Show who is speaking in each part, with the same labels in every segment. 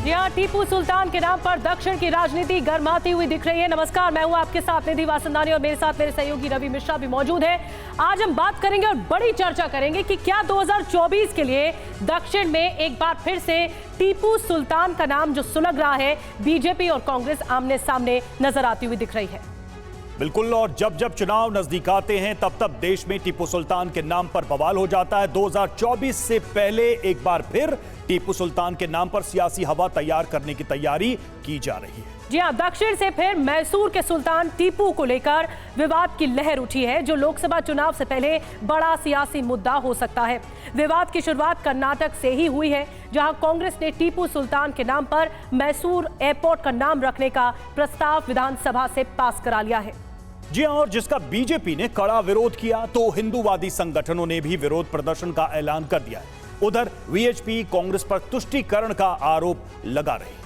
Speaker 1: जी हाँ, टीपू सुल्तान के नाम पर दक्षिण की राजनीति गर्माती हुई दिख रही है। नमस्कार, मैं हूं आपके साथ निधि वासंदानी और मेरे साथ मेरे सहयोगी रवि मिश्रा भी मौजूद है। आज हम बात करेंगे और बड़ी चर्चा करेंगे कि क्या 2024 के लिए दक्षिण में एक बार फिर से टीपू सुल्तान का नाम जो सुलग रहा है, बीजेपी और कांग्रेस आमने सामने नजर आती हुई दिख रही है।
Speaker 2: बिल्कुल, और जब जब चुनाव नजदीक आते हैं तब तब देश में टीपू सुल्तान के नाम पर बवाल हो जाता है। 2024 से पहले एक बार फिर टीपू सुल्तान के नाम पर सियासी हवा तैयार करने की तैयारी की जा रही है।
Speaker 1: जी हाँ, दक्षिण से फिर मैसूर के सुल्तान टीपू को लेकर विवाद की लहर उठी है, जो लोकसभा चुनाव से पहले बड़ा सियासी मुद्दा हो सकता है। विवाद की शुरुआत कर्नाटक से ही हुई है, जहां कांग्रेस ने टीपू सुल्तान के नाम पर मैसूर एयरपोर्ट का नाम रखने का प्रस्ताव विधानसभा से पास करा लिया है।
Speaker 2: जी हाँ, और जिसका बीजेपी ने कड़ा विरोध किया तो हिंदूवादी संगठनों ने भी विरोध प्रदर्शन का ऐलान कर दिया है। उधर वीएचपी कांग्रेस पर तुष्टीकरण का आरोप लगा रही है।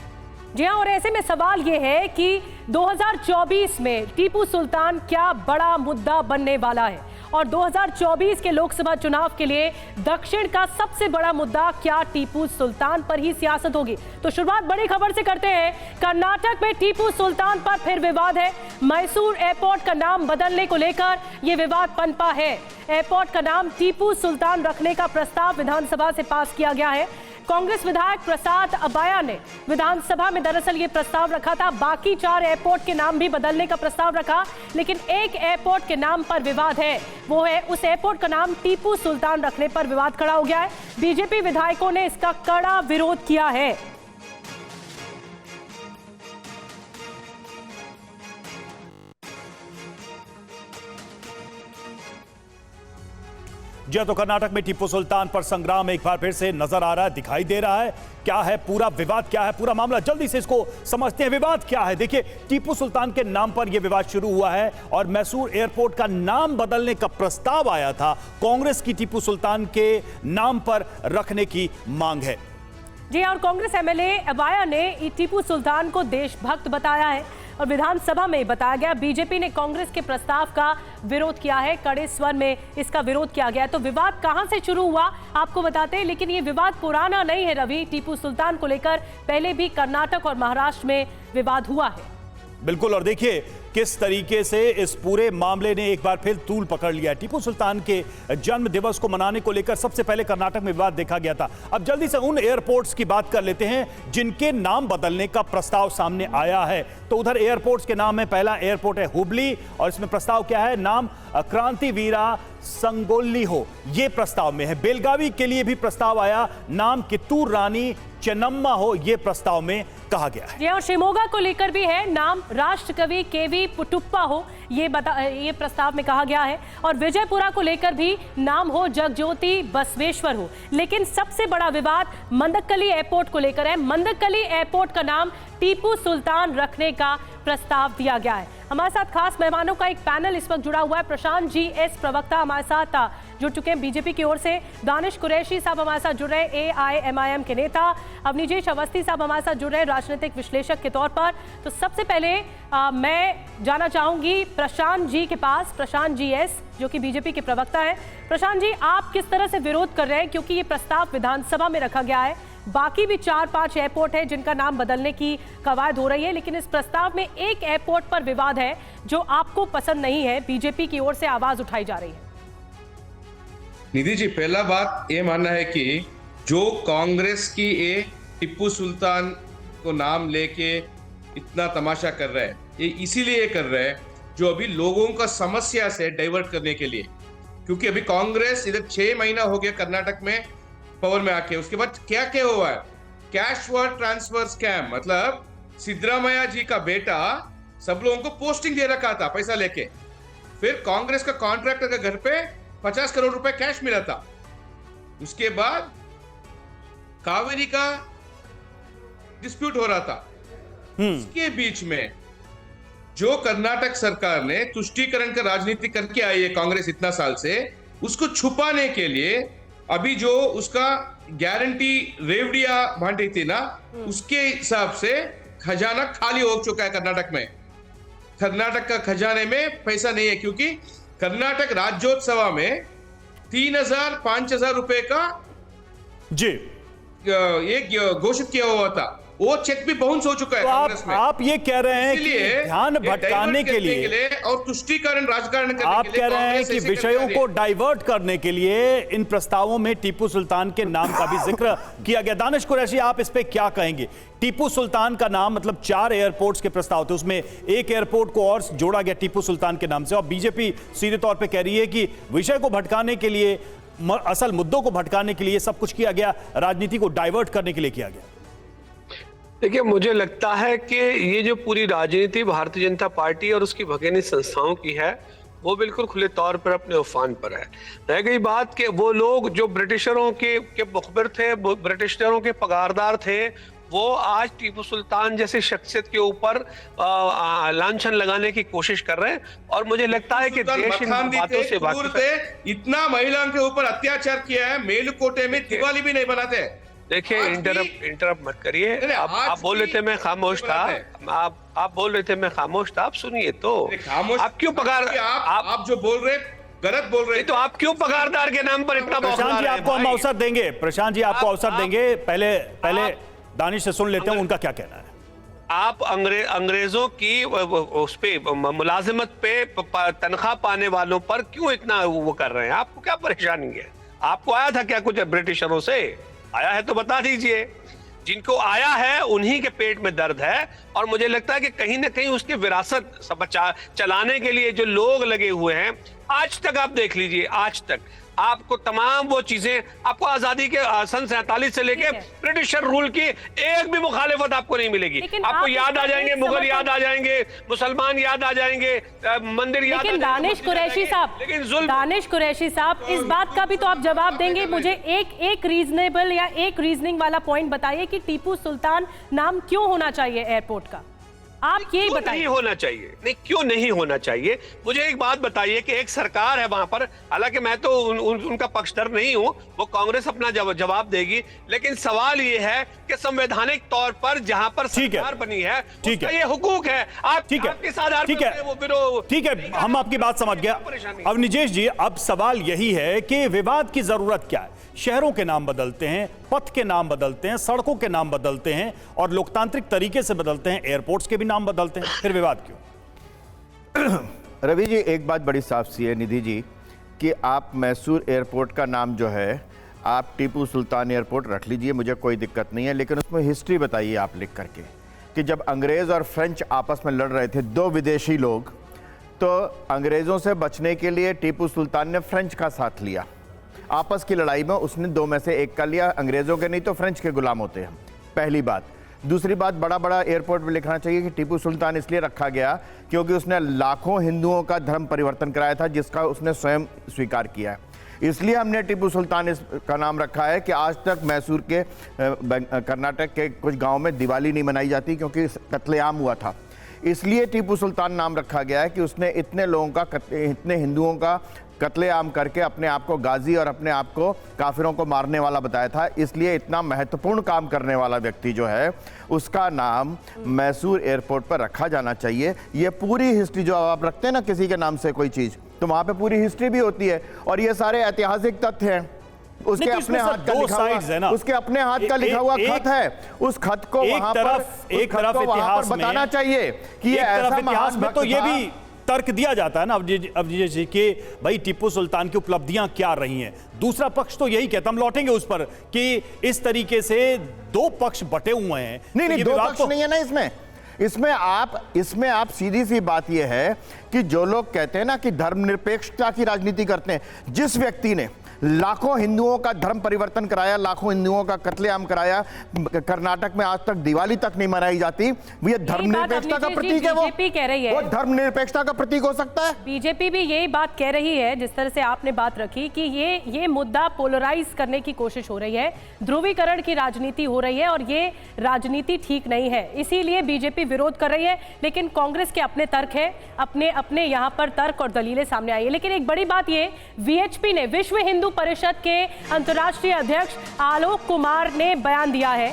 Speaker 1: जी हाँ, और ऐसे में सवाल यह है कि 2024 में टीपू सुल्तान क्या बड़ा मुद्दा बनने वाला है, और 2024 के लोकसभा चुनाव के लिए दक्षिण का सबसे बड़ा मुद्दा क्या टीपू सुल्तान पर ही सियासत होगी। तो शुरुआत बड़ी खबर से करते हैं। कर्नाटक में टीपू सुल्तान पर फिर विवाद है। मैसूर एयरपोर्ट का नाम बदलने को लेकर यह विवाद पनपा है। एयरपोर्ट का नाम टीपू सुल्तान रखने का प्रस्ताव विधानसभा से पास किया गया है। कांग्रेस विधायक प्रसाद अबाया ने विधानसभा में दरअसल ये प्रस्ताव रखा था। बाकी 4 एयरपोर्ट के नाम भी बदलने का प्रस्ताव रखा, लेकिन एक एयरपोर्ट के नाम पर विवाद है। वो है उस एयरपोर्ट का नाम टीपू सुल्तान रखने पर विवाद खड़ा हो गया है। बीजेपी विधायकों ने इसका कड़ा विरोध किया है।
Speaker 2: जी तो कर्नाटक में टीपू सुल्तान पर संग्राम एक बार फिर से नजर आ रहा है, दिखाई दे रहा है। क्या है पूरा विवाद, क्या है पूरा मामला, जल्दी से इसको समझते हैं। विवाद क्या है? देखिए, टीपू सुल्तान के नाम पर यह विवाद शुरू हुआ है और मैसूर एयरपोर्ट का नाम बदलने का प्रस्ताव आया था। कांग्रेस की टीपू सुल्तान के नाम पर रखने की मांग है।
Speaker 1: जी और कांग्रेस एमएलए अबाया ने टीपू सुल्तान को देशभक्त बताया है और विधानसभा में बताया गया। बीजेपी ने कांग्रेस के प्रस्ताव का विरोध किया है, कड़े स्वर में इसका विरोध किया गया। तो विवाद कहां से शुरू हुआ आपको बताते हैं, लेकिन ये विवाद पुराना नहीं है रवि। टीपू सुल्तान को लेकर पहले भी कर्नाटक और महाराष्ट्र में विवाद हुआ है।
Speaker 2: बिल्कुल, और देखिए किस तरीके से इस पूरे मामले ने एक बार फिर तूल पकड़ लिया। टीपू सुल्तान के जन्म दिवस को मनाने को लेकर सबसे पहले कर्नाटक में विवाद देखा गया था। अब जल्दी से उन एयरपोर्ट्स की बात कर लेते हैं जिनके नाम बदलने का प्रस्ताव सामने आया है। तो उधर एयरपोर्ट्स के नाम में पहला एयरपोर्ट है हुबली, और इसमें प्रस्ताव क्या है? नाम क्रांतिवीरा संगोल्ली हो, यह प्रस्ताव में है। बेलगावी के लिए भी प्रस्ताव आया, नाम कित्तूर रानी चेन्नम्मा हो, यह प्रस्ताव में कहा गया है।
Speaker 1: और शिमोगा को लेकर भी है, नाम राष्ट्रकवि केवी पुटुप्पा हो, ये प्रस्ताव में कहा गया है। और विजयपुरा को लेकर भी नाम हो जगज्योति बसवेश्वर हो। लेकिन सबसे बड़ा विवाद मंदकली एयरपोर्ट को लेकर है। मंदकली एयरपोर्ट का नाम टीपू सुल्तान रखने का प्रस्ताव दिया गया है। हमारे साथ खास मेहमानों का एक पैनल इस वक्त जुड़ा हुआ है। प्रशांत जी एस प्रवक्ता हमारे साथ जुड़ चुके हैं बीजेपी की ओर से। दानिश कुरैशी साहब हमारे साथ जुड़ रहे हैं, एआईएमआईएम के नेता। अवनीजेश अवस्थी साहब हमारे साथ जुड़ रहे हैं, राजनीतिक विश्लेषक के तौर पर। तो सबसे पहले मैं जाना चाहूंगी प्रशांत जी के पास, प्रशांत जी एस जो कि बीजेपी के प्रवक्ता है। प्रशांत जी, आप किस तरह से विरोध कर रहे हैं, क्योंकि ये प्रस्ताव विधानसभा में रखा गया है, बाकी भी 4-5 एयरपोर्ट है जिनका नाम बदलने की कवायद हो रही है, लेकिन इस प्रस्ताव में एक एयरपोर्ट पर विवाद है जो आपको पसंद नहीं है, बीजेपी की ओर से आवाज उठाई जा रही है।
Speaker 3: निधि जी, पहला बात ये मानना है कि जो कांग्रेस की ये टीपू सुल्तान को नाम लेके इतना तमाशा कर रहा है, ये इसीलिए कर रहा है जो अभी लोगों का समस्या से डाइवर्ट करने के लिए। क्योंकि अभी कांग्रेस इधर 6 महीना हो गया कर्नाटक में पावर में आके, उसके बाद क्या क्या हुआ है? कैश फॉर ट्रांसफर स्कैम, मतलब सिद्धरामैया जी का बेटा सब लोगों को पोस्टिंग दे रखा था पैसा लेके। फिर कांग्रेस का कॉन्ट्रैक्टर के घर पे 50 करोड़ रुपए कैश मिला था। उसके बाद कावेरी का डिस्प्यूट हो रहा था। इसके बीच में जो कर्नाटक सरकार ने तुष्टीकरण का राजनीति करके आई है कांग्रेस इतना साल से, उसको छुपाने के लिए अभी जो उसका गारंटी रेवड़िया बांटी थी ना, उसके हिसाब से खजाना खाली हो चुका है कर्नाटक में। कर्नाटक का खजाने में पैसा नहीं है, क्योंकि कर्नाटक राज्योत्सव में 3,000-5,000 रुपए का
Speaker 2: जी
Speaker 3: एक घोषित किया हुआ था वो चेक भी बाउंस हो चुका है
Speaker 2: तो
Speaker 3: कांग्रेस में।
Speaker 2: आप ये कह रहे हैं कि
Speaker 3: इसलिए
Speaker 2: ध्यान
Speaker 3: ये
Speaker 2: भटकाने
Speaker 3: डाइवर्ट
Speaker 2: के
Speaker 3: करने
Speaker 2: लिए
Speaker 3: और तुष्टीकरण राजकारण करने
Speaker 2: आप
Speaker 3: के लिए
Speaker 2: कह रहे हैं
Speaker 3: कांग्रेस
Speaker 2: कि
Speaker 3: ऐसे करती
Speaker 2: विषयों
Speaker 3: आ रही
Speaker 2: को
Speaker 3: है।
Speaker 2: डाइवर्ट करने के लिए इन प्रस्तावों में टीपू सुल्तान के नाम का भी जिक्र किया गया। दानिश कुरैशी, आप इस पे क्या कहेंगे? टीपू सुल्तान का नाम, मतलब 4 एयरपोर्ट्स के प्रस्ताव थे, उसमें एक एयरपोर्ट को और जोड़ा गया टीपू सुल्तान के नाम से, और बीजेपी सीधे तौर पे कह रही है कि विषय को भटकाने के लिए, असल मुद्दों को भटकाने के लिए सब कुछ किया गया, राजनीति को डाइवर्ट करने के लिए किया गया।
Speaker 4: देखिए, मुझे लगता है कि ये जो पूरी राजनीति भारतीय जनता पार्टी और उसकी भगेनी संस्थाओं की है, वो बिल्कुल खुले तौर पर अपने उफान पर है। रह गई बात कि वो लोग जो ब्रिटिशरों के मुखबिर थे, ब्रिटिशरों के पगारदार थे, वो आज टीपू सुल्तान जैसी शख्सियत के ऊपर लांछन लगाने की कोशिश कर रहे हैं। और मुझे लगता है कि देश इन बातों से वाकिफ है।
Speaker 3: इतना महिलाओं के ऊपर अत्याचार किया है, मेलुकोटे में दिवाली भी नहीं बनाते।
Speaker 4: देखिए, इंटरप्ट मत करिए। आप बोल रहे थे मैं खामोश था, आप बोल रहे थे मैं खामोश था, आप सुनिए तो। आप क्यों
Speaker 3: आप जो बोल रहे गलत बोल रहे,
Speaker 4: तो आप क्यों पगारदार के नाम पर इतना
Speaker 2: प्रशांत जी, आपको हम अवसर देंगे। प्रशांत जी, आपको अवसर देंगे। पहले दानिश से सुन लेते हैं उनका क्या कहना है।
Speaker 4: आप अंग्रेजों की उस पे मुलाजिमत पे तनख्वाह पाने वालों पर क्यों इतना वो कर रहे हैं? आपको क्या परेशानी है? आपको आया था क्या कुछ ब्रिटिशरों से? आया है तो बता दीजिए। जिनको आया है उन्हीं के पेट में दर्द है, और मुझे लगता है कि कहीं ना कहीं उसकी विरासत चलाने के लिए जो लोग लगे हुए हैं, आज तक आप देख लीजिए, आज तक आपको तमाम वो चीजें, आपको आजादी के सन 47 से लेके ब्रिटिशर रूल की एक भी मुखालिफत आपको नहीं मिलेगी। आपको याद आ जाएंगे मुगल, याद आ जाएंगे मुसलमान, याद आ जाएंगे मंदिर, याद आ जाएंगे।
Speaker 1: दानिश कुरैशी साहब, दानिश कुरैशी साहब, इस बात का भी तो आप जवाब देंगे। मुझे एक रीजनेबल या एक रीजनिंग वाला पॉइंट बताइए कि टीपू सुल्तान नाम क्यों होना चाहिए एयरपोर्ट का? आप ये बताइए।
Speaker 4: नहीं होना चाहिए, नहीं क्यों नहीं होना चाहिए? मुझे एक बात बताइए कि एक सरकार है वहां पर, हालांकि मैं तो उनका पक्षधर नहीं हूं, वो कांग्रेस अपना जवाब देगी, लेकिन सवाल ये है कि संवैधानिक तौर पर जहां पर सरकार बनी है, उसका ये हुकूक है। आप किस आधार पर वो विरोध?
Speaker 2: ठीक है, हम आपकी बात समझ गया। अब निजेश जी, अब सवाल यही है कि विवाद की जरूरत क्या है? शहरों के नाम बदलते हैं, पथ के नाम बदलते हैं, सड़कों के नाम बदलते हैं, और लोकतांत्रिक तरीके से बदलते हैं, एयरपोर्ट्स के भी नाम बदलते हैं, फिर विवाद क्यों?
Speaker 5: रवि जी, एक बात बड़ी साफ सी है निधि जी, कि आप मैसूर एयरपोर्ट का नाम जो है आप टीपू सुल्तान एयरपोर्ट रख लीजिए, मुझे कोई दिक्कत नहीं है, लेकिन उसमें हिस्ट्री बताइए आप लिख करके कि जब अंग्रेज़ और फ्रेंच आपस में लड़ रहे थे, 2 विदेशी लोग, तो अंग्रेज़ों से बचने के लिए टीपू सुल्तान ने फ्रेंच का साथ लिया। आपस की लड़ाई में उसने 2 में से 1 का लिया, अंग्रेज़ों के नहीं तो फ्रेंच के गुलाम होते हैं, पहली बात। दूसरी बात, बड़ा बड़ा एयरपोर्ट में लिखना चाहिए कि टीपू सुल्तान इसलिए रखा गया क्योंकि उसने लाखों हिंदुओं का धर्म परिवर्तन कराया था, जिसका उसने स्वयं स्वीकार किया है। इसलिए हमने टीपू सुल्तान का नाम रखा है कि आज तक मैसूर के कर्नाटक के कुछ गाँव में दिवाली नहीं मनाई जाती क्योंकि कत्लेआम हुआ था। इसलिए टीपू सुल्तान नाम रखा गया है कि उसने इतने लोगों का, इतने हिंदुओं का कत्लेआम करके अपने आप को गाजी और अपने आप को काफिरों को मारने वाला बताया था। इसलिए इतना महत्वपूर्ण काम करने वाला व्यक्ति जो है, उसका नाम मैसूर एयरपोर्ट पर रखा जाना चाहिए। ये पूरी हिस्ट्री जो आप रखते हैं ना किसी के नाम से कोई चीज़, तो वहाँ पे पूरी हिस्ट्री भी होती है, और ये सारे ऐतिहासिक तथ्य हैं। उसके अपने हाथ का लिखा हुआ, उसके अपने हाथ का लिखा हुआ खत है, उस खत को वहाँ पर
Speaker 2: एक तरफ इतिहास में
Speaker 5: बताना चाहिए कि ये ऐसा
Speaker 2: इतिहास में, तो ये भी तर्क दिया जाता है ना अवधेश जी कि भाई टीपू सुल्तान की उपलब्धियां क्या रही हैं। दूसरा पक्ष तो यही कहता, हम लौटेंगे उस पर, कि इस तरीके से 2 पक्ष बटे हुए हैं।
Speaker 5: नहीं, 2 पक्ष नहीं है ना इसमें आप सीधी सी बात यह है कि जो लोग कहते हैं ना कि धर्मनिरपेक्षता की राजनीति करते हैं, जिस व्यक्ति ने लाखों हिंदुओं का धर्म परिवर्तन कराया, लाखों हिंदुओं का कत्लेआम कराया, कर्नाटक में आज तक दिवाली तक नहीं मनाई जाती, ये धर्मनिरपेक्षता का प्रतीक है।
Speaker 1: बीजेपी कह रही है
Speaker 5: वो धर्मनिरपेक्षता का प्रतीक हो सकता है।
Speaker 1: बीजेपी भी यही बात कह रही है, जिस तरह से आपने बात रखी कि ये मुद्दा पोलराइज करने की कोशिश हो रही है, ध्रुवीकरण की राजनीति हो रही है, और ये राजनीति ठीक नहीं है, इसीलिए बीजेपी विरोध कर रही है। लेकिन कांग्रेस के अपने तर्क है, अपने यहाँ पर तर्क और दलीलें सामने आई है। लेकिन एक बड़ी बात ये, वीएचपी ने, विश्व हिंदू परिषद के अंतर्राष्ट्रीय अध्यक्ष आलोक कुमार ने बयान दिया है।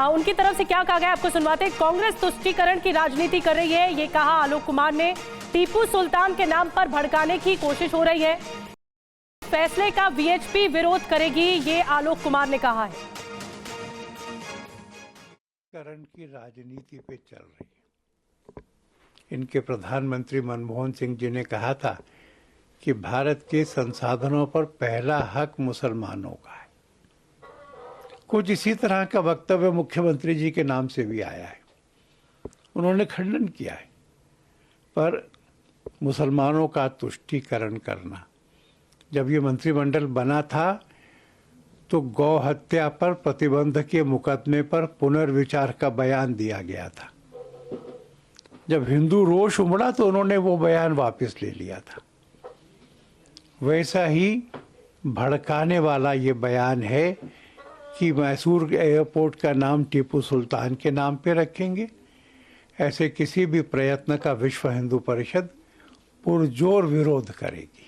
Speaker 1: उनकी तरफ से क्या कहा गया आपको सुनवाते हैं। कांग्रेस तुष्टीकरण की राजनीति कर रही है, ये कहा आलोक कुमार ने। टीपू सुल्तान के नाम पर भड़काने की कोशिश हो रही है। फैसले का वीएचपी विरोध करेगी, ये आलोक कुमार ने कहा है।
Speaker 6: करण की राजनीति पे चल रही है। इनके प्रधानमंत्री मनमोहन सिंह जी ने कहा था कि भारत के संसाधनों पर पहला हक मुसलमानों का है। कुछ इसी तरह का वक्तव्य मुख्यमंत्री जी के नाम से भी आया है। उन्होंने खंडन किया है, पर मुसलमानों का तुष्टीकरण करना, जब ये मंत्रिमंडल बना था तो गौ हत्या पर प्रतिबंध के मुकदमे पर पुनर्विचार का बयान दिया गया था। जब हिंदू रोष उमड़ा तो उन्होंने वो बयान वापस ले लिया था। वैसा ही भड़काने वाला ये बयान है कि मैसूर एयरपोर्ट का नाम टीपू सुल्तान के नाम पे रखेंगे। ऐसे किसी भी प्रयत्न का विश्व हिंदू परिषद पुरजोर विरोध करेगी।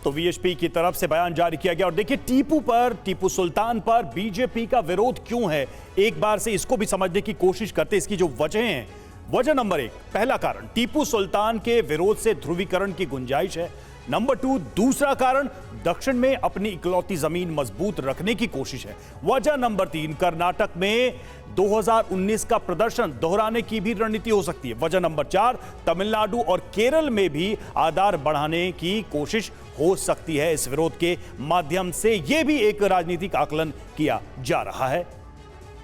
Speaker 2: तो वीएचपी की तरफ से बयान जारी किया गया। और देखिए, टीपू सुल्तान पर बीजेपी का विरोध क्यों है, एक बार से इसको भी समझने की कोशिश करते। इसकी जो वजह हैं, वजह नंबर 1, पहला कारण टीपू सुल्तान के विरोध से ध्रुवीकरण की गुंजाइश है। नंबर 2, दूसरा कारण दक्षिण में अपनी इकलौती जमीन मजबूत रखने की कोशिश है। वजह नंबर 3, कर्नाटक में 2019 का प्रदर्शन दोहराने की भी रणनीति हो सकती है। वजह नंबर 4, तमिलनाडु और केरल में भी आधार बढ़ाने की कोशिश हो सकती है इस विरोध के माध्यम से। यह भी एक राजनीतिक आकलन किया जा रहा है।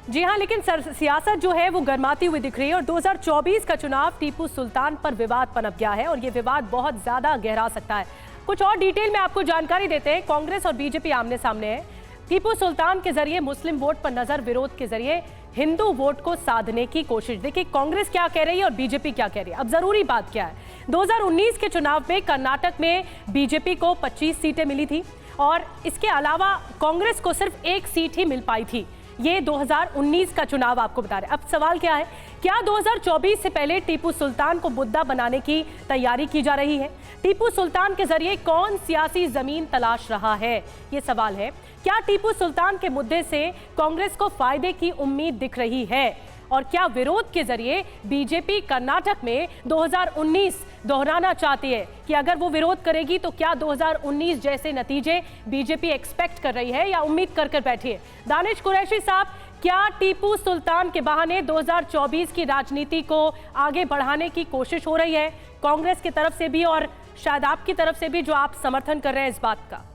Speaker 1: जी हां, लेकिन सियासत जो है वो गर्माती हुई दिख रही है और 2024 का चुनाव टीपू सुल्तान पर विवाद पनप गया है और ये विवाद बहुत ज्यादा गहरा सकता है। कुछ और डिटेल में आपको जानकारी देते हैं। कांग्रेस और बीजेपी आमने सामने है। टीपू सुल्तान के जरिए मुस्लिम वोट पर नजर, विरोध के जरिए हिंदू वोट को साधने की कोशिश। देखिए कांग्रेस क्या कह रही है और बीजेपी क्या कह रही है। अब जरूरी बात क्या है, 2019 के चुनाव में कर्नाटक में बीजेपी को 25 सीटें मिली थी और इसके अलावा कांग्रेस को सिर्फ 1 सीट ही मिल पाई थी। ये 2019 का चुनाव आपको बता रहे हैं। अब सवाल क्या है, क्या 2024 से पहले टीपू सुल्तान को मुद्दा बनाने की तैयारी की जा रही है? टीपू सुल्तान के जरिए कौन सियासी जमीन तलाश रहा है, ये सवाल है। क्या टीपू सुल्तान के मुद्दे से कांग्रेस को फायदे की उम्मीद दिख रही है और क्या विरोध के जरिए बीजेपी कर्नाटक में 2019 दोहराना चाहती है कि अगर वो विरोध करेगी तो क्या 2019 जैसे नतीजे बीजेपी एक्सपेक्ट कर रही है या उम्मीद कर बैठी है? दानिश कुरैशी साहब, क्या टीपू सुल्तान के बहाने 2024 की राजनीति को आगे बढ़ाने की कोशिश हो रही है कांग्रेस की तरफ से भी और शायद आपकी तरफ से भी, जो आप समर्थन कर रहे हैं इस बात का?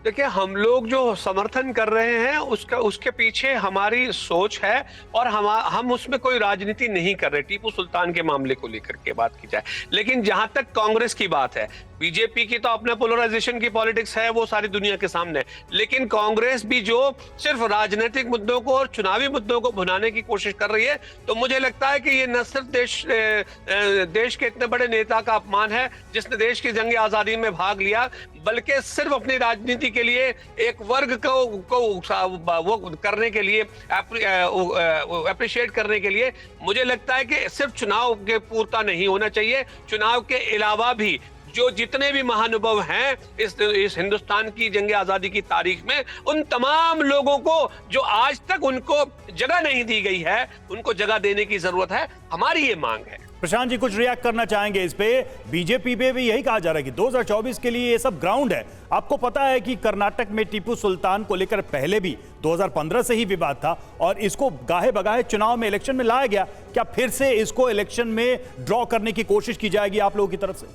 Speaker 4: देखिए, हम लोग जो समर्थन कर रहे हैं उसके पीछे हमारी सोच है और हम उसमें कोई राजनीति नहीं कर रहे। टीपू सुल्तान के मामले को लेकर के बात की जाए, लेकिन जहां तक कांग्रेस की बात है, बीजेपी की तो अपने पोलराइजेशन की पॉलिटिक्स है, वो सारी दुनिया के सामने। लेकिन कांग्रेस भी जो सिर्फ राजनीतिक मुद्दों को और चुनावी मुद्दों को भुनाने की कोशिश कर रही है, तो मुझे लगता है कि ये न सिर्फ देश के इतने बड़े नेता का अपमान है जिसने देश की जंग आजादी में भाग लिया, बल्कि सिर्फ अपनी राजनीति के लिए एक वर्ग को वो करने के लिए, अप्रिशिएट करने के लिए, मुझे लगता है कि सिर्फ चुनाव के पूरता नहीं होना चाहिए। चुनाव के अलावा भी जो जितने भी महानुभाव हैं इस हिंदुस्तान की जंग आजादी की तारीख में, उन तमाम लोगों को जो आज तक उनको जगह नहीं दी गई है, उनको जगह देने की जरूरत है। हमारी ये मांग है।
Speaker 2: प्रशांत जी कुछ रिएक्ट करना चाहेंगे इस पे? बीजेपी पे भी यही कहा जा रहा है कि 2024 के लिए ये सब ग्राउंड है। आपको पता है कि कर्नाटक में टीपू सुल्तान को लेकर पहले भी 2015 से ही विवाद था और इसको गाहे बगाहे चुनाव में, इलेक्शन में लाया गया। क्या फिर से इसको इलेक्शन में ड्रॉ करने की कोशिश की जाएगी आप लोगों की तरफ से?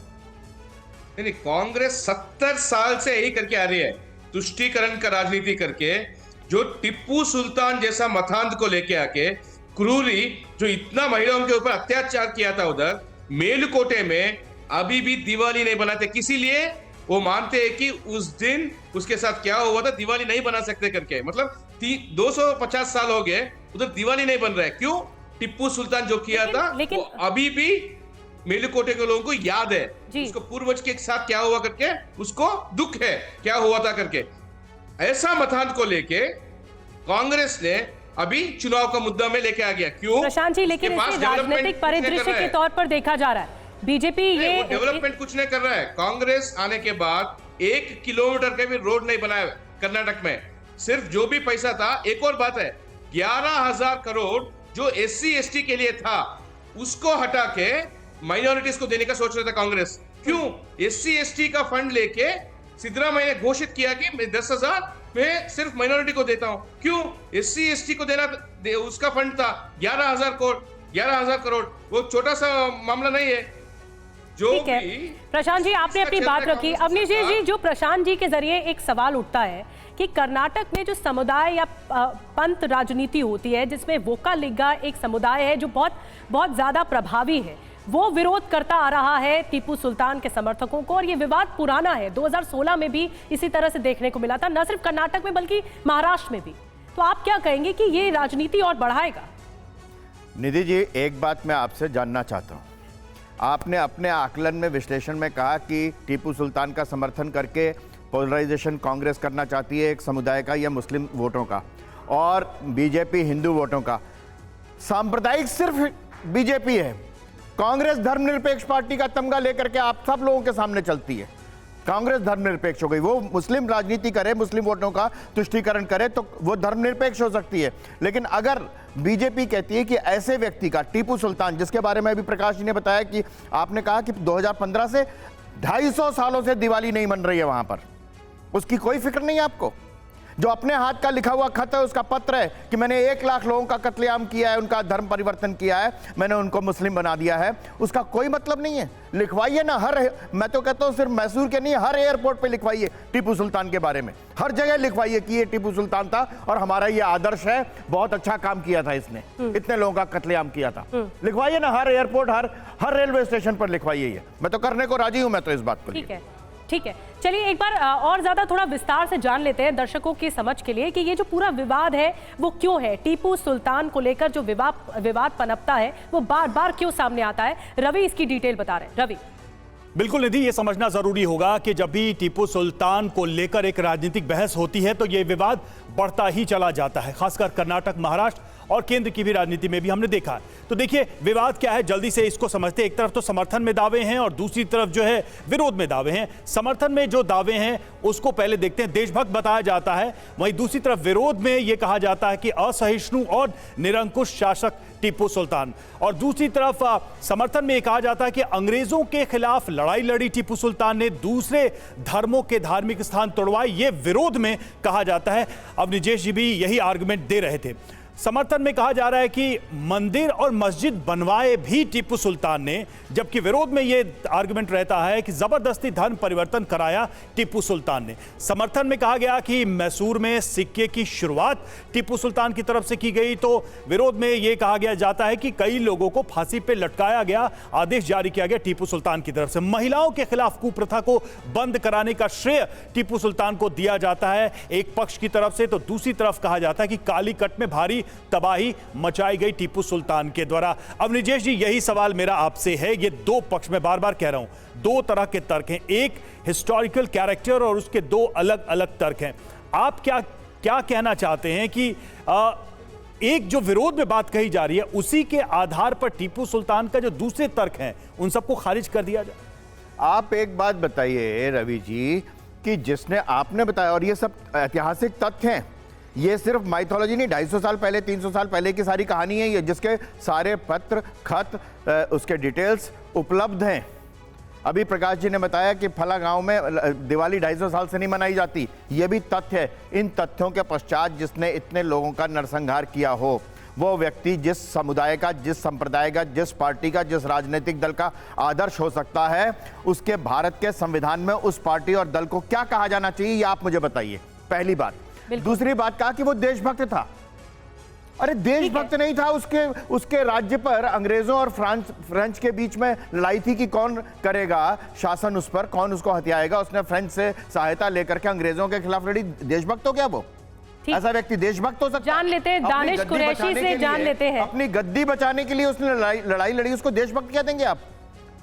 Speaker 3: नहीं, कांग्रेस 70 साल से यही करके आ रही है, तुष्टीकरण का राजनीति करके। जो टिप्पू सुल्तान जैसा मथांध को लेके आके क्रूरी जो इतना महिलाओं के ऊपर अत्याचार किया था उधर मेलकोटे में, अभी भी दिवाली नहीं बनाते। किसी लिए वो मानते हैं कि उस दिन उसके साथ क्या हुआ था, दिवाली नहीं बना सकते करके। मतलब 250 साल हो गए, उधर दिवाली नहीं बन रहा है। क्यों? टिप्पू सुल्तान जो किया था वो अभी भी मेलकोटे के लोगों को याद है। उसको पूर्वज के साथ क्या हुआ करके उसको दुख है, क्या हुआ था करके। ऐसा मथांध को लेके कांग्रेस ने अभी चुनाव का मुद्दा में लेके आ गया। क्यों?
Speaker 1: प्रशांत जी, लेकिन इसे राजनीतिक परिदृश्य के तौर पर देखा जा रहा है। बीजेपी ये
Speaker 3: डेवलपमेंट कुछ नहीं कर रहा है। कांग्रेस आने के बाद 1 किलोमीटर का भी रोड नहीं बनाया कर्नाटक में। सिर्फ जो भी पैसा था, एक और बात है, 11,000 करोड़ जो SC ST के लिए था, उसको हटा के माइनॉरिटीज को देने का सोच रहा था कांग्रेस। क्यों? SC ST का फंड लेके सिद्धरामैया ने घोषित किया कि 10,000 मैं सिर्फ माइनॉरिटी को देता हूं। क्यों? SC ST को देना, उसका फंड था 11,000 करोड़, वो छोटा सा मामला नहीं है। जो
Speaker 1: ठीक है
Speaker 3: भी
Speaker 1: प्रशांत जी, आपने अपनी बात रखी। अवनीश जी, जो प्रशांत जी के जरिए एक सवाल उठता है कि कर्नाटक में जो समुदाय या पंथ राजनीति होती है, जिसमें वोकालिगा एक समुदाय है जो बहुत बहुत ज्यादा प्रभावी है, वो विरोध करता आ रहा है टीपू सुल्तान के समर्थकों को, और ये विवाद पुराना है। 2016 में भी इसी तरह से देखने को मिला था, न सिर्फ कर्नाटक में बल्कि महाराष्ट्र में भी। तो आप क्या कहेंगे कि ये राजनीति और बढ़ाएगा?
Speaker 5: निधि जी, एक बात मैं आपसे जानना चाहता हूं। आपने अपने आकलन में, विश्लेषण में कहा कि टीपू सुल्तान का समर्थन करके पोलराइजेशन कांग्रेस करना चाहती है एक समुदाय का या मुस्लिम वोटों का, और बीजेपी हिंदू वोटों का। सांप्रदायिक सिर्फ बीजेपी है, कांग्रेस धर्मनिरपेक्ष पार्टी का तमगा लेकर के आप सब लोगों के सामने चलती है। कांग्रेस धर्मनिरपेक्ष हो गई, वो मुस्लिम राजनीति करे, मुस्लिम वोटों का तुष्टीकरण करे तो वो धर्मनिरपेक्ष हो सकती है। लेकिन अगर बीजेपी कहती है कि ऐसे व्यक्ति का, टीपू सुल्तान, जिसके बारे में अभी प्रकाश जी ने बताया कि आपने कहा कि 2015 से 250 सालों से दिवाली नहीं मन रही है वहां पर, उसकी कोई फिक्र नहीं है आपको? जो अपने हाथ का लिखा हुआ खत है, उसका पत्र है कि मैंने 1 लाख लोगों का कत्लेआम किया है, उनका धर्म परिवर्तन किया है, मैंने उनको मुस्लिम बना दिया है, उसका कोई मतलब नहीं है। लिखवाइए ना, मैं तो कहता हूं सिर्फ मैसूर के नहीं, हर एयरपोर्ट पे लिखवाइए टीपू सुल्तान के बारे में, हर जगह लिखवाइए कि ये टीपू सुल्तान था और हमारा ये आदर्श है, बहुत अच्छा काम किया था इसने, इतने लोगों का कत्लेआम किया था। लिखवाइए ना, हर एयरपोर्ट, हर रेलवे स्टेशन पर लिखवाइए। ये मैं तो करने को राजी हूं, मैं तो इस बात को।
Speaker 1: ठीक है, चलिए एक बार और ज्यादा थोड़ा विस्तार से जान लेते हैं दर्शकों की समझ के लिए कि ये जो पूरा विवाद है वो क्यों है। टीपू सुल्तान को लेकर जो विवाद पनपता है वो बार बार क्यों सामने आता है। रवि इसकी डिटेल बता रहे हैं। रवि।
Speaker 2: बिल्कुल निधि, ये समझना जरूरी होगा कि जब भी टीपू सुल्तान को लेकर एक राजनीतिक बहस होती है तो ये विवाद बढ़ता ही चला जाता है, खासकर कर्नाटक, महाराष्ट्र और केंद्र की भी राजनीति में भी हमने देखा है। तो देखिए विवाद क्या है, जल्दी से इसको समझते हैं। एक तरफ तो समर्थन में दावे हैं और दूसरी तरफ जो है विरोध में दावे हैं। समर्थन में जो दावे हैं उसको पहले देखते हैं, देशभक्त बताया जाता है। वहीं दूसरी तरफ विरोध में यह कहा जाता है कि असहिष्णु और निरंकुश शासक टीपू सुल्तान, और दूसरी तरफ समर्थन में यह कहा जाता है कि अंग्रेजों के खिलाफ लड़ाई लड़ी टीपू सुल्तान ने, दूसरे धर्मों के धार्मिक स्थान तोड़वाए, ये विरोध में कहा जाता है। अब निजेश जी भी यही आर्गुमेंट दे रहे थे। समर्थन में कहा जा रहा है कि मंदिर और मस्जिद बनवाए भी टीपू सुल्तान ने, जबकि विरोध में यह आर्गुमेंट रहता है कि जबरदस्ती धर्म परिवर्तन कराया टीपू सुल्तान ने। समर्थन में कहा गया कि मैसूर में सिक्के की शुरुआत टीपू सुल्तान की तरफ से की गई, तो विरोध में यह कहा गया जाता है कि कई लोगों को फांसी पे लटकाया गया, आदेश जारी किया गया टीपू सुल्तान की तरफ से। महिलाओं के खिलाफ कुप्रथा को बंद कराने का श्रेय टीपू सुल्तान को दिया जाता है एक पक्ष की तरफ से, तो दूसरी तरफ कहा जाता है कि कालीकट में भारी तबाही मचाई गई टीपू सुल्तान के द्वारा। अब निजेश जी, यही सवाल मेरा आपसे है। ये दो पक्ष, में बार बार कह रहा हूं, दो तरह के तर्क हैं, एक हिस्टोरिकल कैरेक्टर और उसके दो अलग अलग तर्क हैं। आप क्या कहना चाहते हैं कि एक जो विरोध में बात कही जा रही है उसी के आधार पर टीपू सुल्तान का जो दूसरे तर्क हैं उन सबको खारिज कर दिया जाए?
Speaker 5: आप एक बात बताइए रवि जी कि जिसने आपने बताया, और ये सब ऐतिहासिक तथ्य हैं, ये सिर्फ माइथोलॉजी नहीं, 250 साल पहले, 300 साल पहले की सारी कहानी है ये, जिसके सारे पत्र, खत, उसके डिटेल्स उपलब्ध हैं। अभी प्रकाश जी ने बताया कि फला गांव में दिवाली 250 साल से नहीं मनाई जाती, ये भी तथ्य है। इन तथ्यों के पश्चात जिसने इतने लोगों का नरसंहार किया हो, वो व्यक्ति जिस समुदाय का, जिस संप्रदाय का, जिस पार्टी का, जिस राजनीतिक दल का आदर्श हो सकता है, उसके भारत के संविधान में उस पार्टी और दल को क्या कहा जाना चाहिए, ये आप मुझे बताइए, पहली बात। दूसरी बात कहा कि वो देशभक्त था। अरे देशभक्त नहीं था, उसके राज्य पर अंग्रेजों और फ्रेंच के बीच में लड़ाई थी कि कौन करेगा शासन उस पर, कौन उसको हथियाएगा। उसने फ्रेंच से सहायता लेकर के अंग्रेजों के खिलाफ लड़ी। देशभक्त हो क्या वो? ऐसा व्यक्ति देशभक्त हो सकता है?
Speaker 1: जान लेते हैं, दानिश कुरैशी से जान लेते हैं।
Speaker 5: अपनी गद्दी बचाने के लिए उसने लड़ाई लड़ी, उसको देशभक्त क्या देंगे आप?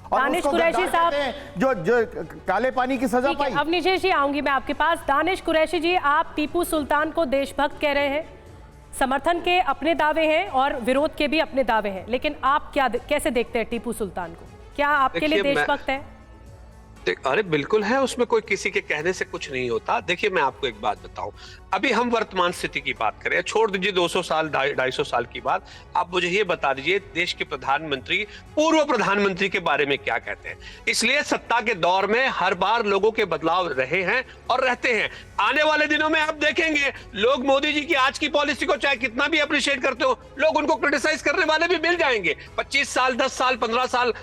Speaker 1: दानिश कुरैशी साहब,
Speaker 5: जो काले पानी की सजा पाई।
Speaker 1: अब निजेश जी आऊंगी मैं आपके पास। दानिश कुरैशी जी, आप टीपू सुल्तान को देशभक्त कह रहे हैं, समर्थन के अपने दावे हैं और विरोध के भी अपने दावे हैं, लेकिन आप कैसे देखते हैं टीपू सुल्तान को? क्या आपके लिए देशभक्त है?
Speaker 4: अरे बिल्कुल है, उसमें कोई किसी के कहने से कुछ नहीं होता। देखिए मैं आपको एक बात बताऊं, अभी हम वर्तमान स्थिति की बात करें, छोड़ दीजिए 200 साल 250 साल की बात। आप मुझे ये बता दीजिए देश के प्रधानमंत्री पूर्व प्रधानमंत्री के बारे में क्या कहते हैं। इसलिए सत्ता के दौर में हर बार लोगों के बदलाव रहे हैं और रहते हैं। आने वाले दिनों में आप देखेंगे लोग मोदी जी की आज की पॉलिसी को चाहे कितना भी अप्रिशिएट करते हो, लोग उनको क्रिटिसाइज करने वाले भी मिल जाएंगे। 25 साल 10 साल 15 साल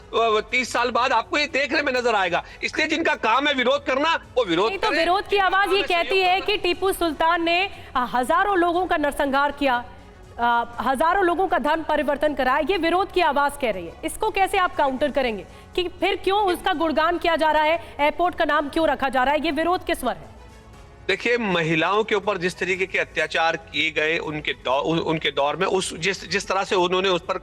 Speaker 4: 30 साल बाद आपको ये देखने में नजर आएगा। इसलिए जिनका काम है विरोध करना, वो विरोध
Speaker 1: तो विरोध की आवाज ये कहती है कि टीपू सुल्तान ने हजारों लोगों का नरसंहार किया, हजारों लोगों का धर्म परिवर्तन कराया, ये विरोध की आवाज कह रही है। इसको कैसे आप काउंटर करेंगे कि फिर क्यों उसका गुणगान किया जा रहा है, एयरपोर्ट का नाम क्यों रखा जा रहा है, ये विरोध किस स्वर है?
Speaker 4: देखिए, महिलाओं के ऊपर जिस तरीके के अत्याचार किए गए उनके दौर में, उस जिस तरह से उन्होंने उस पर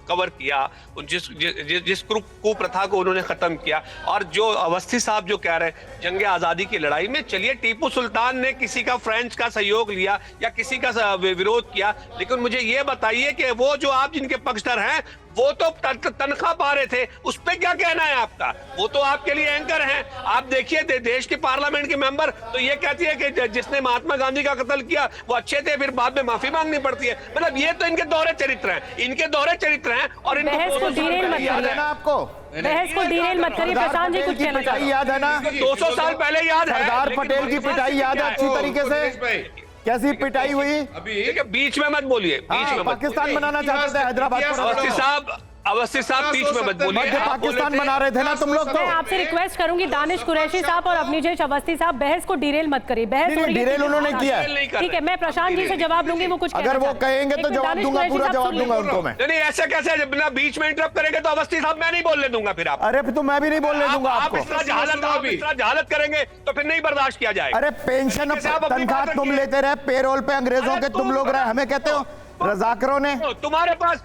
Speaker 4: कवर किया, जिस कुप्रथा को उन्होंने खत्म किया, और जो अवस्थी साहब जो कह रहे हैं जंगे आजादी की लड़ाई में, चलिए टीपू सुल्तान ने किसी का फ्रेंच का सहयोग लिया या किसी का विरोध किया, लेकिन मुझे ये बताइए कि वो जो आप जिनके पक्षधर हैं वो तो तनख्वाह पा रहे थे, उस पे क्या कहना है आपका? वो तो आपके लिए एंकर हैं। आप देखिए देश के पार्लियामेंट के मेंबर तो ये कहती है कि जिसने महात्मा गांधी का कत्ल किया वो अच्छे थे, फिर बाद में माफी मांगनी पड़ती है। मतलब ये तो इनके दोहरे चरित्र हैं, इनके दोहरे चरित्र हैं। और
Speaker 1: बहस को डिरेल मत करिए,
Speaker 5: आपको
Speaker 1: बहस को डिरेल मत करिए। प्रशांत जी कुछ कहना चाहते हैं?
Speaker 5: याद है ना,
Speaker 4: 200 साल पहले याद है,
Speaker 5: सरदार पटेल की पिटाई याद है अच्छी तरीके से, कैसी पिटाई हुई?
Speaker 4: अभी बीच में मत बोलिए, बीच में
Speaker 5: पाकिस्तान बनाना चाहते थे हैदराबाद को।
Speaker 4: अवस्थी साहब बीच में मत बोलिए।
Speaker 5: मध्य पाकिस्तान बना रहे थे ना तुम लोग। तो
Speaker 1: मैं आपसे रिक्वेस्ट करूंगी दानिश कुरैशी साहब और अवनीश अवस्थी साहब, बहस को डिरेल मत करिए। बहस हो रही है,
Speaker 5: डिरेल उन्होंने किया।
Speaker 1: ठीक है, मैं प्रशांत जी से जवाब लूंगी, वो कुछ
Speaker 5: अगर वो कहेंगे तो जवाब दूंगा, पूरा जवाब दूंगा उनको मैं।
Speaker 4: नहीं, ऐसा कैसे बिना बीच में इंटरप्ट करेंगे तो अवस्थी साहब मैं नहीं बोलने दूंगा फिर आप।
Speaker 5: अरे तो मैं भी नहीं बोलने दूंगा
Speaker 4: आप
Speaker 5: आपको।
Speaker 4: इस तरह जहालत करेंगे तो फिर नहीं बर्दाश्त किया जाएगा।
Speaker 5: अरे पेंशन तनख्वाह तुम लेते रहे, पेरोल पे अंग्रेजों के तुम लोग रहे, हमें कहते हो रजाकरों ने।
Speaker 4: तुम्हारे पास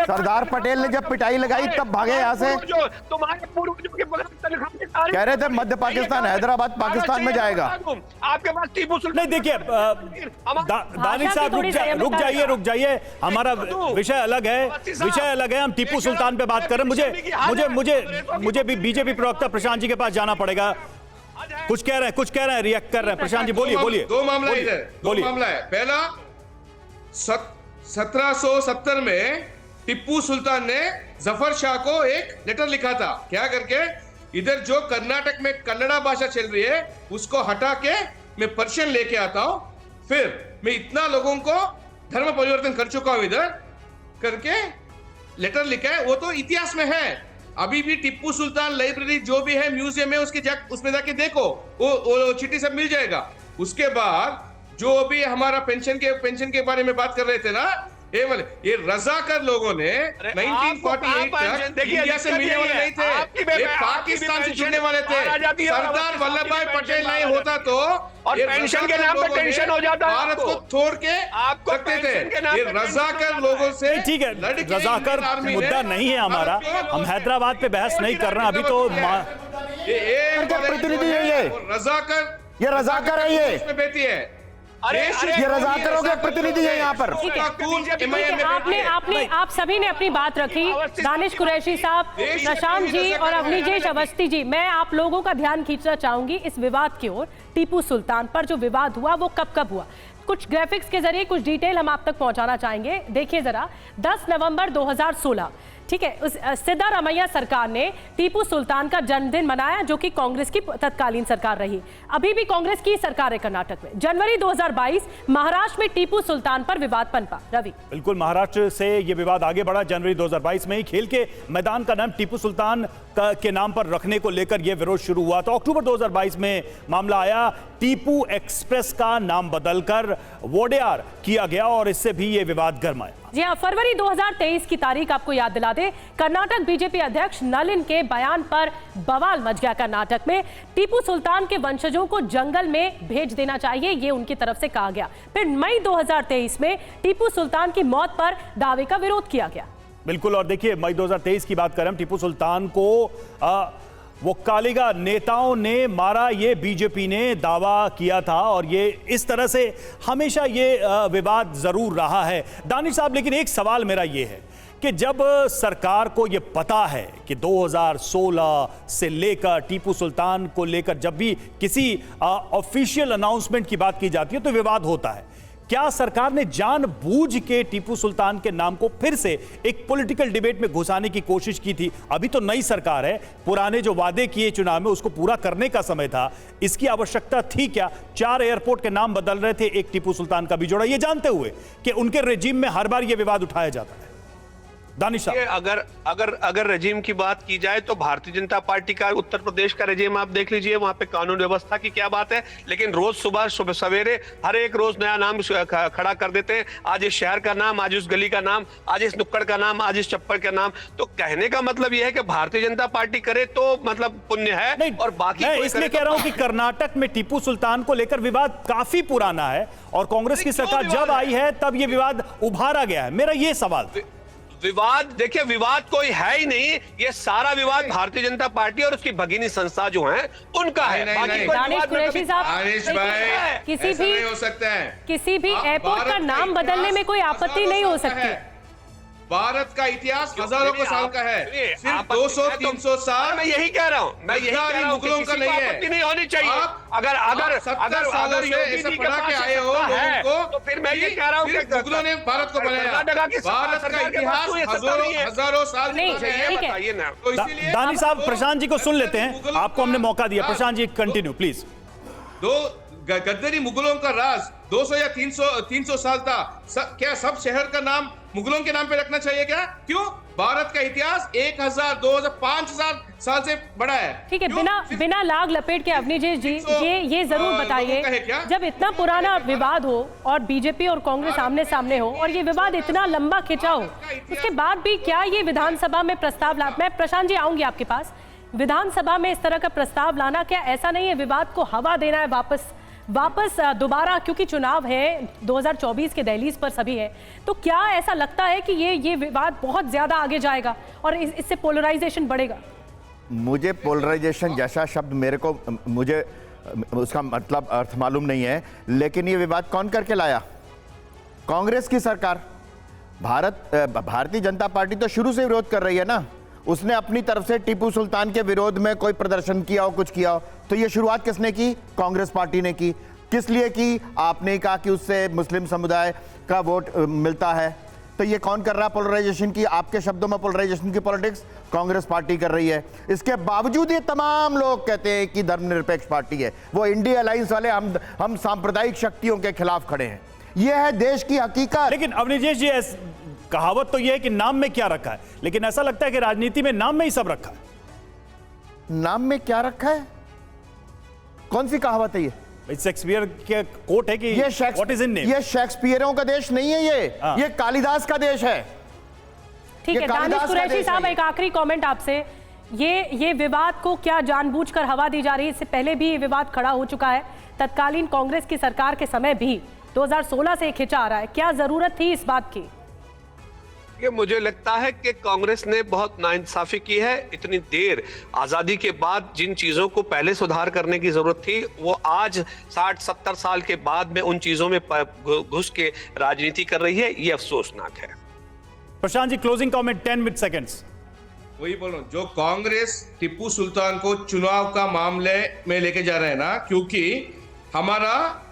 Speaker 5: सरदार पटेल ने जब पिटाई लगाई तब भागे यहाँ से।
Speaker 4: तुम्हारे पूर्वजों के
Speaker 5: कह रहे थे मध्य पाकिस्तान हैदराबाद पाकिस्तान में जाएगा।
Speaker 4: आपके पास टीपू सुल्तान।
Speaker 2: नहीं, देखिए दानिश साहब रुक जाइए, हमारा विषय अलग है, हम टीपू सुल्तान पे बात कर रहे हैं। मुझे भी बीजेपी प्रवक्ता प्रशांत जी के पास जाना पड़ेगा। कुछ कह रहे हैं, रिएक्ट कर रहे हैं। प्रशांत जी बोलिए।
Speaker 3: दो मामला है। पहला 1770 में टिप्पू सुल्तान ने जफर शाह को एक लेटर लिखा था, क्या करके, इधर जो कर्नाटक में कन्नड़ा भाषा चल रही है उसको हटा के मैं पर्शियन लेके आता हूं, फिर मैं इतना लोगों को धर्म परिवर्तन कर चुका हूं इधर करके लेटर लिखा है। वो तो इतिहास में है, अभी भी टिप्पू सुल्तान लाइब्रेरी जो भी है म्यूजियम में उसमें जाके देखो, वो चिट्ठी सब मिल जाएगा। उसके बाद जो भी हमारा पेंशन के बारे में बात कर रहे थे ना, ये रजाकर लोगों ने 1948 तक इंडिया से मिलने वाले नहीं थे, ये पाकिस्तान से जुड़ने वाले थे। सरदार वल्लभ भाई पटेल नहीं होता तो
Speaker 4: और पेंशन के नाम पर टेंशन हो जाता,
Speaker 3: भारत को छोड़ के रखते थे। ये रजाकर लोगों से,
Speaker 2: ठीक है, रजाकर मुद्दा नहीं है हमारा, हम हैदराबाद पे बहस नहीं कर रहे हैं अभी। तो
Speaker 5: प्रतिनिधि है ये रजाकर है, ये
Speaker 3: बेटी है,
Speaker 5: ये रजाकरों के प्रतिनिधि है यहाँ पर।
Speaker 1: आप सभी ने अपनी बात रखी, दानिश कुरैशी साहब, प्रशांत जी और अवनीश अवस्थी जी। मैं आप लोगों का ध्यान खींचना चाहूंगी इस विवाद की ओर। टीपू सुल्तान पर जो विवाद हुआ वो कब हुआ, कुछ ग्राफिक्स के जरिए कुछ डिटेल हम आप तक पहुंचाना चाहेंगे। देखिए जरा, 10 नवंबर 2016, ठीक है, उस सिद्धारमैया सरकार ने टीपू सुल्तान का जन्मदिन मनाया, जो कि कांग्रेस की तत्कालीन सरकार रही, अभी भी कांग्रेस की सरकार है कर्नाटक में। जनवरी 2022 महाराष्ट्र में टीपू सुल्तान पर विवाद पनपा। रवि,
Speaker 2: बिल्कुल, महाराष्ट्र से ये विवाद आगे बढ़ा। जनवरी 2022 में ही खेल के मैदान का नाम टीपू सुल्तान के नाम पर रखने को लेकर यह विरोध शुरू हुआ। तो अक्टूबर 2022 में मामला आया, टीपू एक्सप्रेस का नाम बदलकर वोडेयार किया गया और इससे भी यह विवाद गरमाया।
Speaker 1: जी हाँ, फरवरी 2023 की तारीख आपको याद दिला दे, कर्नाटक बीजेपी अध्यक्ष नलिन के बयान पर बवाल मच गया कर्नाटक में। टीपू सुल्तान के वंशजों को जंगल में भेज देना चाहिए, ये उनकी तरफ से कहा गया। फिर मई 2023 में टीपू सुल्तान की मौत पर दावे का विरोध किया गया।
Speaker 2: बिल्कुल, और देखिए मई 2023 की बात करें, टीपू सुल्तान को वो कालीगा नेताओं ने मारा, ये बीजेपी ने दावा किया था और ये इस तरह से हमेशा ये विवाद जरूर रहा है। दानिश साहब, लेकिन एक सवाल मेरा ये है कि जब सरकार को यह पता है कि 2016 से लेकर टीपू सुल्तान को लेकर जब भी किसी ऑफिशियल अनाउंसमेंट की बात की जाती है तो विवाद होता है, क्या सरकार ने जानबूझ के टीपू सुल्तान के नाम को फिर से एक पॉलिटिकल डिबेट में घुसाने की कोशिश की थी? अभी तो नई सरकार है, पुराने जो वादे किए चुनाव में उसको पूरा करने का समय था, इसकी आवश्यकता थी क्या? 4 एयरपोर्ट के नाम बदल रहे थे, एक टीपू सुल्तान का भी जोड़ा, ये जानते हुए कि उनके रेजिम में हर बार यह विवाद उठाया जाता है। दानिश साहब,
Speaker 4: अगर रजीम की बात की जाए तो भारतीय जनता पार्टी का उत्तर प्रदेश का रजीम आप देख लीजिए, वहां पे कानून व्यवस्था की क्या बात है, लेकिन रोज सुबह सवेरे हर एक रोज नया नाम खड़ा कर देते हैं। आज इस शहर का नाम, आज उस गली का नाम, आज इस नुक्कड़ का नाम, आज इस चप्पल का नाम। तो कहने का मतलब यह है कि भारतीय जनता पार्टी करे तो मतलब पुण्य है, और बाकी
Speaker 2: मैं इसलिए कह रहा हूं कि कर्नाटक में टीपू सुल्तान को लेकर विवाद काफी पुराना है और कांग्रेस की सरकार जब आई है तब यह विवाद उभारा गया है। मेरा यह सवाल,
Speaker 4: विवाद देखिए, विवाद कोई है ही नहीं, ये सारा विवाद भारतीय जनता पार्टी और उसकी भगिनी संस्था जो हैं उनका है।
Speaker 1: दानिश कुरैशी साहब,
Speaker 3: दानिश भाई,
Speaker 1: किसी
Speaker 3: ऐसा
Speaker 1: भी
Speaker 3: नहीं हो सकता है।
Speaker 1: किसी भी
Speaker 3: आप
Speaker 1: एयरपोर्ट का
Speaker 3: भारत
Speaker 1: नाम
Speaker 3: इतिहास
Speaker 1: बदलने में कोई आपत्ति नहीं हो
Speaker 3: हजारों साल का
Speaker 1: सकती।
Speaker 3: है। भारत का इतिहास हजारों को साल का है, सिर्फ 200-300 साल।
Speaker 4: मैं यही कह रहा हूं, मैं यही कह रहा हूं कि
Speaker 3: मुगलों का
Speaker 4: किसी को
Speaker 3: नहीं है।
Speaker 4: आपत्ति नहीं होनी चाहिए। अगर
Speaker 3: 70 सालों से ऐसा पढ़ा के आए हो लोगों को,
Speaker 4: तो फिर मैं ये कह रहा हूं कि
Speaker 3: मुगलों ने भारत को बनाया। भारत का इतिहास हजारों साल
Speaker 1: नहीं, ठीक है।
Speaker 4: बताइए ना।
Speaker 3: तो इसीलिए
Speaker 2: दानिश साहब, प्रशांत जी को सुन लेते हैं, आपको हमने मौका दिया। Prashant ji continue please.
Speaker 3: गद्दारी मुगलों का राज 200 या 300 साल था। क्या सब शहर का नाम मुगलों के नाम पे रखना चाहिए क्या? क्यों? भारत का इतिहास 1000, 2000, 5000 साल से बड़ा है।
Speaker 1: ठीक है,
Speaker 3: क्यों?
Speaker 1: बिना लाग लपेट के अवनीश जी ये जरूर बताइए,
Speaker 3: लोगों का है क्या?
Speaker 1: जब इतना पुराना विवाद हो और बीजेपी और कांग्रेस आमने सामने हो और ये विवाद इतना लंबा खिंचा हो, उसके बाद भी क्या ये विधानसभा में प्रस्ताव ला, मैं प्रशांत जी आऊंगी आपके पास, विधानसभा में इस तरह का प्रस्ताव लाना क्या ऐसा नहीं है विवाद को हवा देना है वापस दोबारा, क्योंकि चुनाव है 2024 के दहलीज पर सभी है, तो क्या ऐसा लगता है कि ये विवाद बहुत ज्यादा आगे जाएगा और इससे पोलराइजेशन बढ़ेगा?
Speaker 5: मुझे पोलराइजेशन जैसा शब्द मुझे उसका मतलब अर्थ मालूम नहीं है, लेकिन ये विवाद कौन करके लाया? कांग्रेस की सरकार। भारतीय जनता पार्टी तो शुरू से विरोध कर रही है ना, उसने अपनी तरफ से टीपू सुल्तान के विरोध में कोई प्रदर्शन किया हो, कुछ किया हो, तो ये शुरुआत किसने की? कांग्रेस पार्टी ने की। किस लिए की? आपने कहा कि उससे मुस्लिम समुदाय का वोट मिलता है, तो ये कौन कर रहा है पोलराइजेशन की? आपके शब्दों में पोलराइजेशन की पॉलिटिक्स कांग्रेस पार्टी कर रही है। इसके बावजूद ये तमाम लोग कहते हैं कि धर्मनिरपेक्ष पार्टी है, वो इंडिया अलायंस वाले हम सांप्रदायिक शक्तियों के खिलाफ खड़े हैं। यह है देश की हकीकत।
Speaker 2: लेकिन अवनीश जी, कहावत तो यह है कि नाम में क्या रखा है, लेकिन ऐसा लगता है कि राजनीति में नाम में ही सब रखा है।
Speaker 5: नाम में क्या रखा है? कौन सी कहावत है ये?
Speaker 2: शेक्सपियर के कोट है कि व्हाट इज इन नेम।
Speaker 5: ये शेक्सपियरों का देश नहीं है, ये कालिदास का देश है।
Speaker 1: ठीक है, दानिश कुरैशी साहब, एक आखिरी कमेंट आपसे, ये विवाद को क्या जानबूझकर हवा दी जा रही है? इससे पहले भी ये विवाद खड़ा हो चुका है, तत्कालीन कांग्रेस की सरकार के समय भी 2016 से खिंचा आ रहा है, क्या जरूरत थी इस बात की?
Speaker 4: कि मुझे लगता है कि कांग्रेस ने बहुत नाइंसाफी की है। इतनी देर आजादी के बाद जिन चीजों को पहले सुधार करने की जरूरत थी, वो आज 60-70 साल के बाद में उन चीजों में घुस के राजनीति कर रही है। ये अफसोसनाक है।
Speaker 2: Prashant ji, closing comment 10 seconds.
Speaker 3: वही बोलो, जो कांग्रेस टीपू सुल्तान को चुनाव का मामले में लेके जा रहे हैं ना, क्योंकि हमारा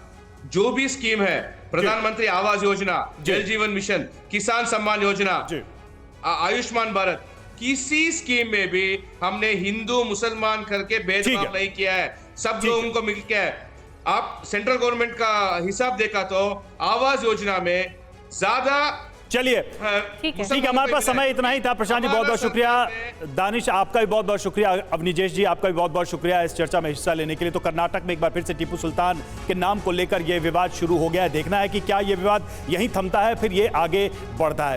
Speaker 3: जो भी स्कीम है, प्रधानमंत्री आवास योजना, जल जीवन मिशन, किसान सम्मान योजना, आयुष्मान भारत, किसी स्कीम में भी हमने हिंदू मुसलमान करके भेदभाव नहीं किया है, सब लोगों को मिल के। आप सेंट्रल गवर्नमेंट का हिसाब देखा तो आवास योजना में ज्यादा।
Speaker 2: चलिए
Speaker 1: ठीक है,
Speaker 2: हमारे पास समय इतना ही था। प्रशांत जी बहुत बहुत शुक्रिया, दानिश आपका भी बहुत बहुत शुक्रिया, अवनीश जी आपका भी बहुत बहुत शुक्रिया इस चर्चा में हिस्सा लेने के लिए। तो कर्नाटक में एक बार फिर से टीपू सुल्तान के नाम को लेकर यह विवाद शुरू हो गया है। देखना है कि क्या यह विवाद यहीं थमता है, फिर ये आगे बढ़ता है।